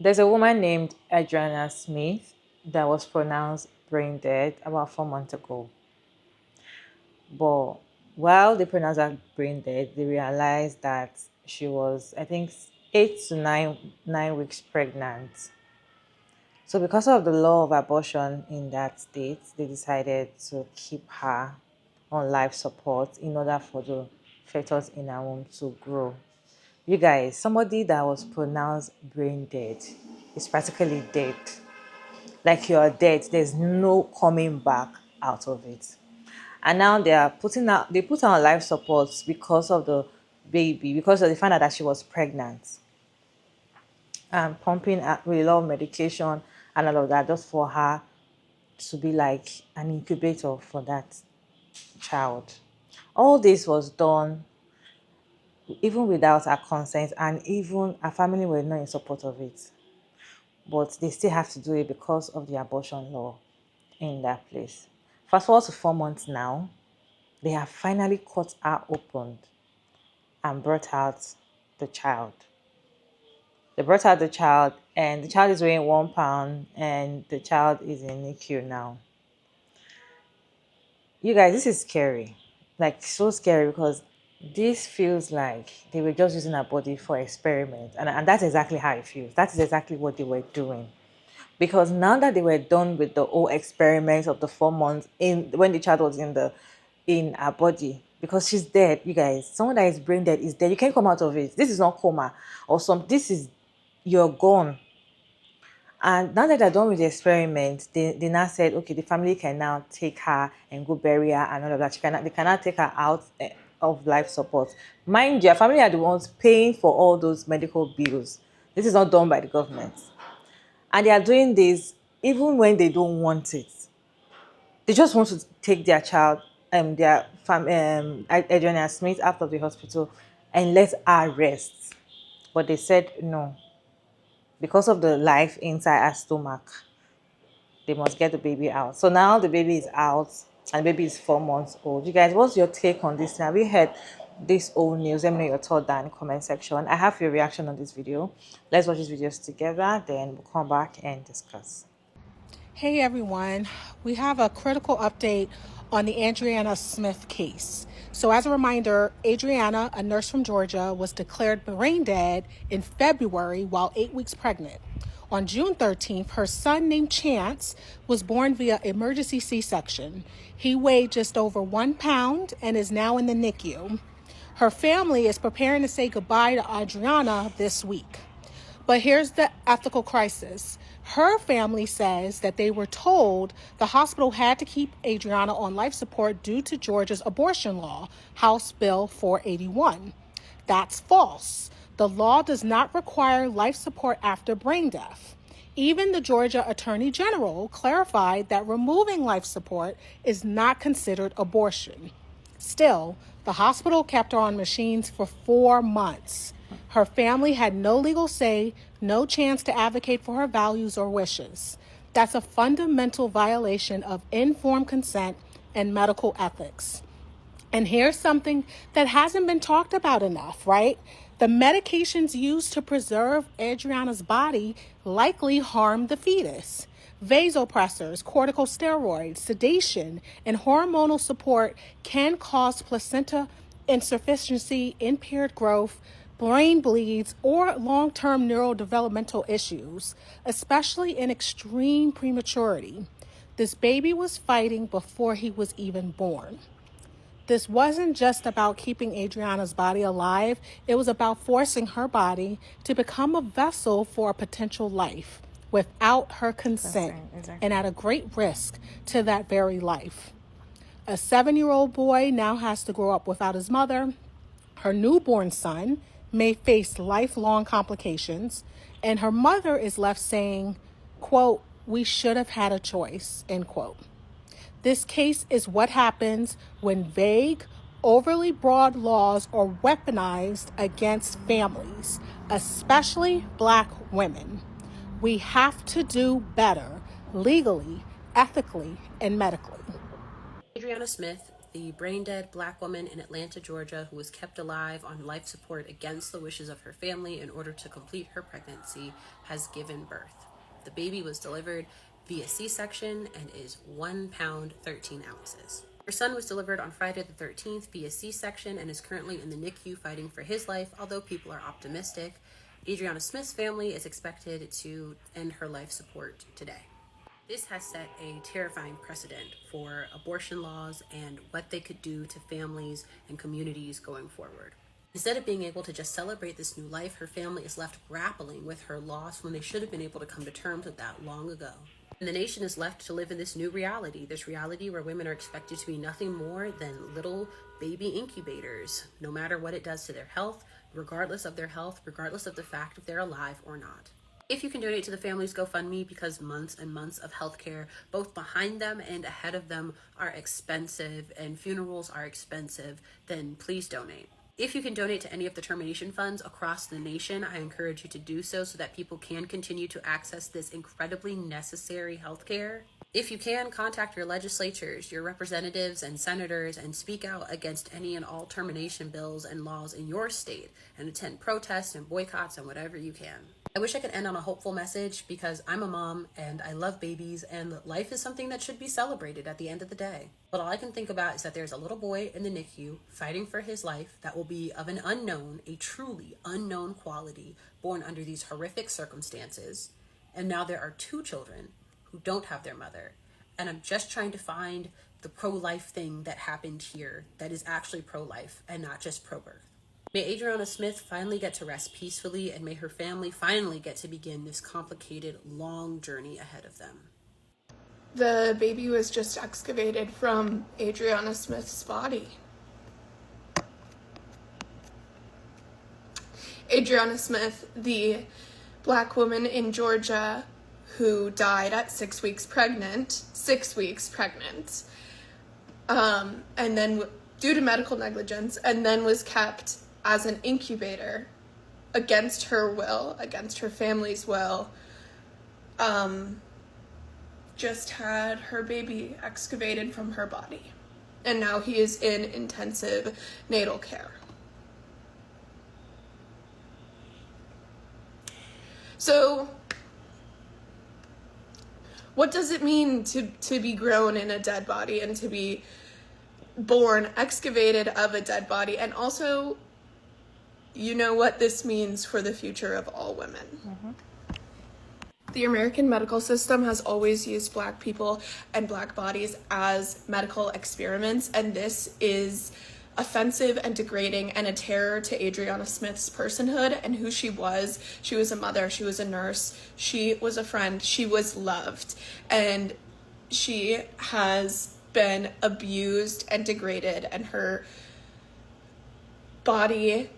There's a woman named Adriana Smith that was pronounced brain dead about 4 months ago. But while they pronounced her brain dead, they realized that she was, I think, 8 to 9 weeks pregnant. So, because of the law of abortion in that state, they decided to keep her on life support in order for the fetus in her womb to grow. You guys, somebody that was pronounced brain dead is practically dead. Like you're dead, there's no coming back out of it. And now they put her on life support because of the baby, because of the fact that she was pregnant and pumping her with a lot of medication and all of that, just for her to be like an incubator for that child. All this was done even without her consent, and even her family were not in support of it. But they still have to do it because of the abortion law in that place. Fast forward to 4 months now, they have finally cut her open and brought out the child. They brought out the child, and the child is weighing 1 pound, and the child is in NICU now. You guys, this is scary. Like, so scary, because this feels like they were just using our body for experiment. And that's exactly how it feels. That is exactly what they were doing. Because now that they were done with the whole experiment of the 4 months in when the child was in her body, because she's dead, you guys. Someone that is brain dead is dead. You can't come out of it. This is not coma or some. This is, you're gone. And now that they're done with the experiment, they now said, okay, the family can now take her and go bury her and all of that. They cannot take her out of life support. Mind you, your family are the ones paying for all those medical bills. This is not done by the government. And they are doing this even when they don't want it. They just want to take their child, Adriana Smith, out of the hospital and let her rest. But they said no, because of the life inside her stomach, they must get the baby out. So now the baby is out, and the baby is 4 months old. You guys, what's your take on this? Have you heard this old news? Let me know your thought down in the comment section. I have your reaction on this video. Let's watch these videos together, then we'll come back and discuss. Hey everyone, we have a critical update on the Adriana Smith case. So, as a reminder, Adriana, a nurse from Georgia, was declared brain dead in February while 8 weeks pregnant. On June 13th, her son, named Chance, was born via emergency C-section. He weighed just over 1 pound and is now in the NICU. Her family is preparing to say goodbye to Adriana this week. But here's the ethical crisis. Her family says that they were told the hospital had to keep Adriana on life support due to Georgia's abortion law, House Bill 481. That's false. The law does not require life support after brain death. Even the Georgia Attorney General clarified that removing life support is not considered abortion. Still, the hospital kept her on machines for 4 months. Her family had no legal say, no chance to advocate for her values or wishes. That's a fundamental violation of informed consent and medical ethics. And here's something that hasn't been talked about enough, right? The medications used to preserve Adriana's body likely harmed the fetus. Vasopressors, corticosteroids, sedation, and hormonal support can cause placenta insufficiency, impaired growth, brain bleeds, or long-term neurodevelopmental issues, especially in extreme prematurity. This baby was fighting before he was even born. This wasn't just about keeping Adriana's body alive, it was about forcing her body to become a vessel for a potential life without her consent, exactly. And at a great risk to that very life. A 7-year-old boy now has to grow up without his mother. Her newborn son may face lifelong complications, and her mother is left saying, quote, "We should have had a choice," end quote. This case is what happens when vague, overly broad laws are weaponized against families, especially Black women. We have to do better legally, ethically, and medically. Adriana Smith the brain-dead Black woman in Atlanta, Georgia, who was kept alive on life support against the wishes of her family in order to complete her pregnancy, has given birth. The baby was delivered via C-section and is 1 pound, 13 ounces. Her son was delivered on Friday the 13th via C-section and is currently in the NICU fighting for his life, although people are optimistic. Adriana Smith's family is expected to end her life support today. This has set a terrifying precedent for abortion laws and what they could do to families and communities going forward. Instead of being able to just celebrate this new life, her family is left grappling with her loss when they should have been able to come to terms with that long ago. And the nation is left to live in this new reality, this reality where women are expected to be nothing more than little baby incubators, no matter what it does to their health, regardless of their health, regardless of the fact if they're alive or not. If you can donate to the family's GoFundMe, because months and months of healthcare, both behind them and ahead of them, are expensive and funerals are expensive, then please donate. If you can donate to any of the termination funds across the nation, I encourage you to do so that people can continue to access this incredibly necessary healthcare. If you can, contact your legislatures, your representatives and senators, and speak out against any and all termination bills and laws in your state, and attend protests and boycotts and whatever you can. I wish I could end on a hopeful message, because I'm a mom and I love babies, and life is something that should be celebrated at the end of the day. But all I can think about is that there's a little boy in the NICU fighting for his life that will be of an unknown, a truly unknown quality, born under these horrific circumstances. And now there are 2 children who don't have their mother. And I'm just trying to find the pro-life thing that happened here that is actually pro-life and not just pro-birth. May Adriana Smith finally get to rest peacefully, and may her family finally get to begin this complicated, long journey ahead of them. The baby was just excavated from Adriana Smith's body. Adriana Smith, the Black woman in Georgia who died at 6 weeks pregnant, and then due to medical negligence, and then was kept as an incubator against her will, against her family's will, just had her baby excavated from her body. And now he is in intensive natal care. So, what does it mean to be grown in a dead body and to be born excavated of a dead body? And also, you know what this means for the future of all women. Mm-hmm. The American medical system has always used Black people and Black bodies as medical experiments, and this is offensive and degrading and a terror to Adriana Smith's personhood and who she was. She was a mother, she was a nurse, she was a friend, she was loved, and she has been abused and degraded, and her body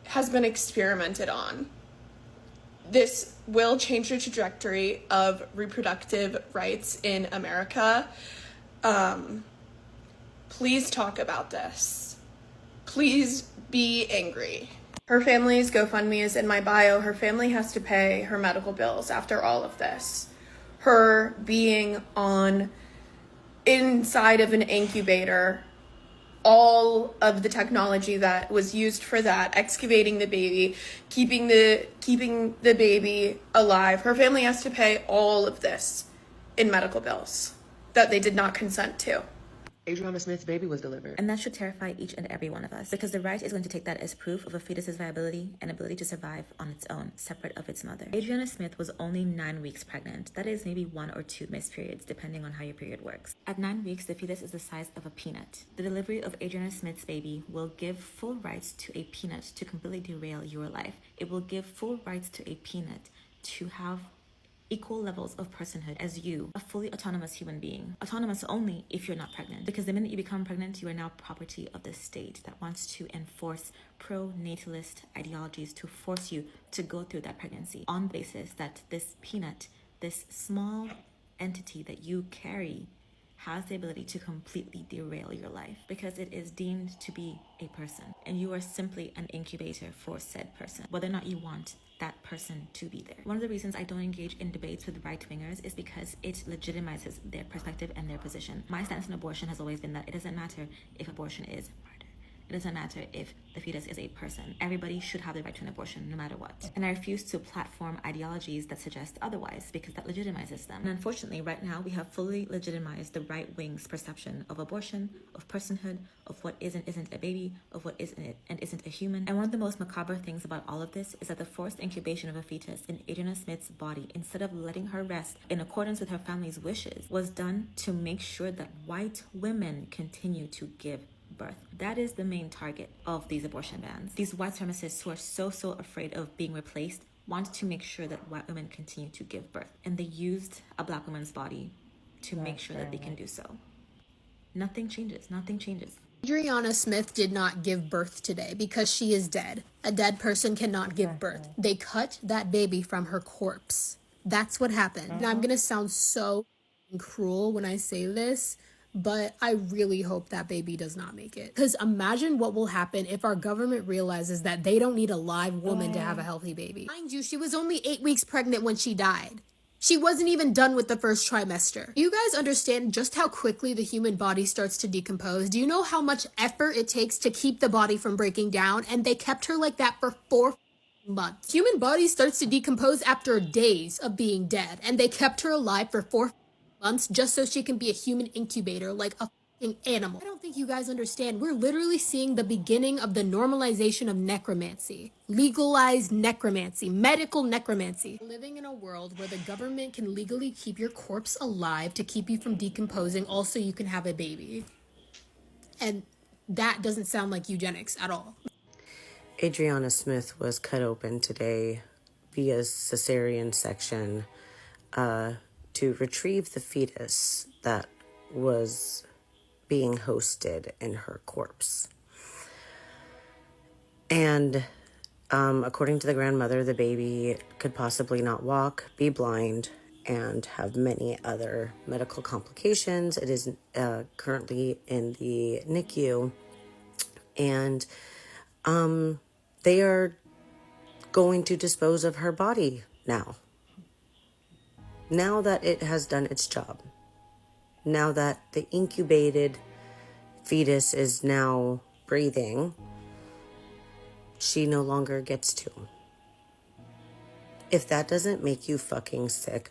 has been experimented on. This will change the trajectory of reproductive rights in America. Please talk about this. Please be angry. Her family's GoFundMe is in my bio. Her family has to pay her medical bills after all of this. Her being inside of an incubator, all of the technology that was used for that, excavating the baby, keeping the baby alive. Her family has to pay all of this in medical bills that they did not consent to. Adriana Smith's baby was delivered. And that should terrify each and every one of us, because the right is going to take that as proof of a fetus's viability and ability to survive on its own, separate of its mother. Adriana Smith was only 9 weeks pregnant. That is maybe 1 or 2 missed periods, depending on how your period works. At 9 weeks, the fetus is the size of a peanut. The delivery of Adriana Smith's baby will give full rights to a peanut to completely derail your life. It will give full rights to a peanut to have equal levels of personhood as you, a fully autonomous human being. Autonomous only if you're not pregnant, because the minute you become pregnant, you are now property of the state that wants to enforce pro-natalist ideologies to force you to go through that pregnancy on the basis that this peanut, this small entity that you carry, has the ability to completely derail your life because it is deemed to be a person, and you are simply an incubator for said person, whether or not you want that person to be there. One of the reasons I don't engage in debates with right-wingers is because it legitimizes their perspective and their position. My stance on abortion has always been that it doesn't matter if abortion is murder. It doesn't matter if the fetus is a person. Everybody should have the right to an abortion no matter what. And I refuse to platform ideologies that suggest otherwise because that legitimizes them. And unfortunately, right now, we have fully legitimized the right wing's perception of abortion, of personhood, of what is and isn't a baby, of what isn't it and isn't a human. And one of the most macabre things about all of this is that the forced incubation of a fetus in Adriana Smith's body, instead of letting her rest in accordance with her family's wishes, was done to make sure that white women continue to give birth. That is the main target of these abortion bans. These white supremacists who are so afraid of being replaced want to make sure that white women continue to give birth, and they used a black woman's body to make sure that they can do so. Nothing changes. Adriana Smith did not give birth today because she is dead. A dead person cannot give birth. They cut that baby from her corpse. That's what happened. And I'm gonna sound so cruel when I say this, but I really hope that baby does not make it. Because imagine what will happen if our government realizes that they don't need a live woman to have a healthy baby. Mind you, she was only 8 weeks pregnant when she died. She wasn't even done with the first trimester. Do you guys understand just how quickly the human body starts to decompose? Do you know how much effort it takes to keep the body from breaking down? And they kept her like that for 4 months. Human body starts to decompose after days of being dead, and they kept her alive for 4 months just so she can be a human incubator like a fucking animal. I don't think you guys understand. We're literally seeing the beginning of the normalization of necromancy. Legalized necromancy, medical necromancy. Living in a world where the government can legally keep your corpse alive to keep you from decomposing, also you can have a baby. And that doesn't sound like eugenics at all. Adriana Smith was cut open today via cesarean section to retrieve the fetus that was being hosted in her corpse. And according to the grandmother, the baby could possibly not walk, be blind, and have many other medical complications. It is currently in the NICU, and they are going to dispose of her body now. Now that it has done its job. Now that the incubated fetus is now breathing, she no longer gets to. If that doesn't make you fucking sick,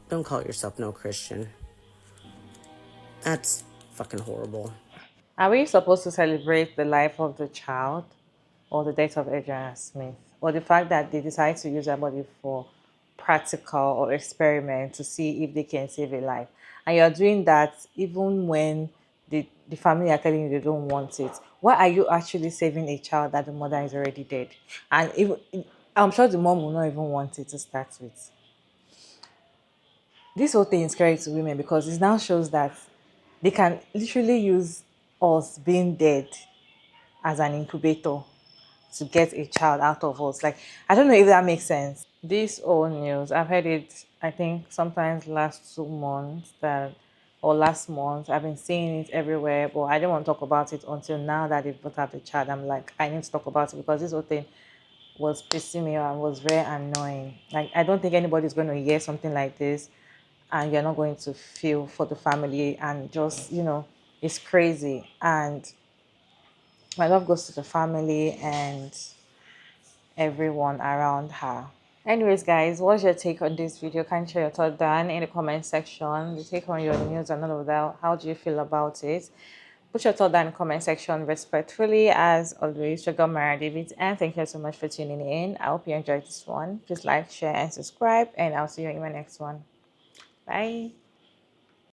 don't call yourself no Christian. That's fucking horrible. Are we supposed to celebrate the life of the child or the death of Adriana Smith, or the fact that they decide to use her body for practical or experiment to see if they can save a life? And you're doing that even when the family are telling you they don't want it. Why are you actually saving a child that the mother is already dead? And even, I'm sure the mom will not even want it to start with. This whole thing is scary to women because it now shows that they can literally use us being dead as an incubator to get a child out of us. Like, I don't know if that makes sense. This old news, I've heard it, I think, sometimes last 2 months or last month. I've been seeing it everywhere, but I didn't want to talk about it until now that they've put out the child. I'm like, I need to talk about it because this whole thing was pissing me off and was very annoying. Like, I don't think anybody's going to hear something like this and you're not going to feel for the family, and just, it's crazy. And my love goes to the family and everyone around her. Anyways, guys, what's your take on this video? Can you share your thought down in the comment section? The take on your news and all of that. How do you feel about it? Put your thought down in the comment section respectfully. As always, your girl Mara David, and thank you so much for tuning in. I hope you enjoyed this one. Please like, share, and subscribe, and I'll see you in my next one. Bye.